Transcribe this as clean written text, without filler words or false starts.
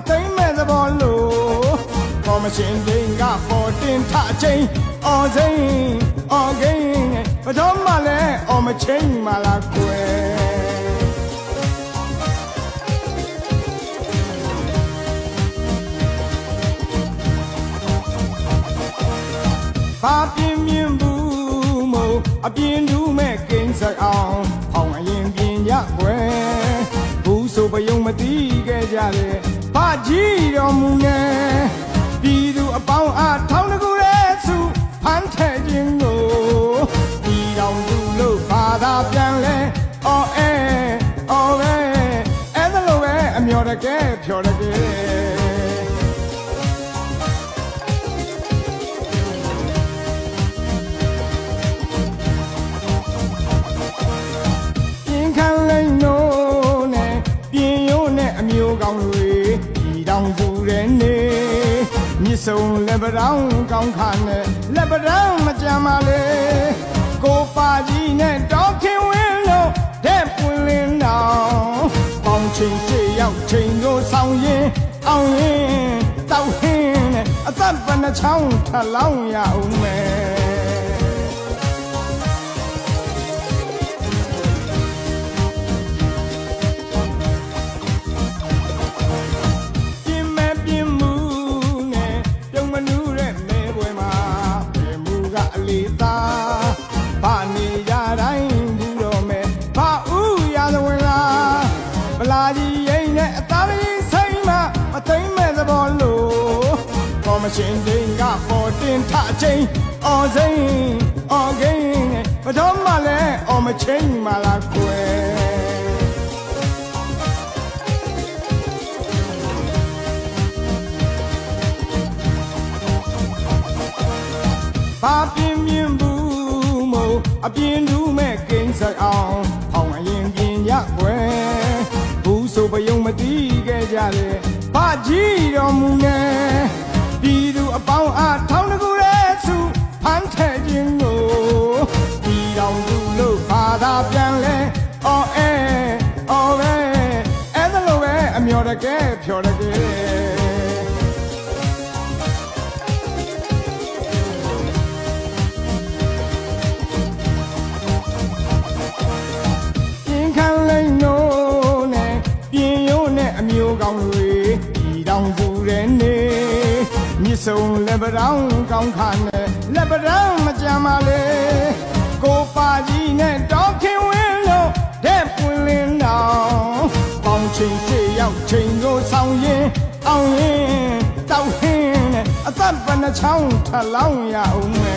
သိမ့်မဲ့သဘောလို့ကော်မရှင်တွေကပေါ်တင်ထချင်းအော်စိမ့်အော်ဂိမ်းဘတော်မှလည်းအော်မချင်းမှလားကွယ်ဘာပြင်းပြင်းဘူးမို့အပြင်းတူးမဲ့ကိန်းဆိုင်အောင်ဟောင်းအရင်ပြင်းရကွယ်ဘူးဆိုပယုံမတီးခဲ့ကြတယ်ဘာကြီးတော်မူနေပြည်သူအပေါင်းအားထောင်းတကူရဲ့စုဖမ်းထဲခြင်းကိုပြည်တော်သူလို့ဘာသာပြန်လဲအော်အော်ပဲအဲ့ဒါလိုပဲအမျော်တကယ်ဖြော်တကယ်အမျိုးကောင်းတွေဒီတောင်သူတဲ့နေမြစ်စုံလက်ပတောင်းကောင်းခါနဲ့လက်ပတောင်းမကြမ်းပါလေကိုပါကြီးနဲ့တောခင်ဝင်းလို့တဲ့ပွင့်လင်းတော်ပေါင်းချိန်ချေရောက်ချိန်ကိုဆောင်ရင်အောင်ရင်တောက်ဟင်းနဲ့အသက်ပနှချောင်းထလောင်းရအောင်မယ်ဘာနေရတိုင်းဘူးတော့မယ်ဘာဥရသဝင်လားဗလာကြီးရိမ့်နဲ့အသားလေးဆိုင်မှမသိမ့်မဲ့သဘောလို့ကော်မရှင်တွေကပေါ်တင်ထချင်းအော်စိမ့်အော်ဂိမ်းဘတော်မှလည်းအော်မချင်းမှလားကွယ်ဘာပြင်းပြင်းဘူးမို့အပြင်းတူးမဲ့ကိန်းဆိုင်အောင်ဟောင်းအရင်ပြင်းရကွယ်ဘူးဆိုပယုံမတီးခဲ့ကြတယ်ဘာကြီးတော်မူနေပြည်သူအပေါင်းအားထောင်းတကူရဲ့စုဖမ်းထဲခြင်းကိုပြည်တော်သူလို့ဘာသာပြန်လဲအော်အော်ပဲအဲ့ဒါလိုပဲအမျော်တကယ်ဖြော်တကယ်အမျိုးကောင်းတွေဒီတောင်သူတဲ့နေမြစ်စုံလက်ပတောင်းကောင်းခါနဲ့လက်ပတောင်းမကြမ်းပါလေကိုပါကြီးနဲ့တောခင်ဝင်းလို့တဲ့ပွင့်လင်းတော်ပေါင်းချိန်ချေရောက်ချိန်ကိုဆောင်ရင်အောင်ရင်တောက်ဟင်းနဲ့အသက်ပနှချောင်းထလောင်းရအောင်မယ်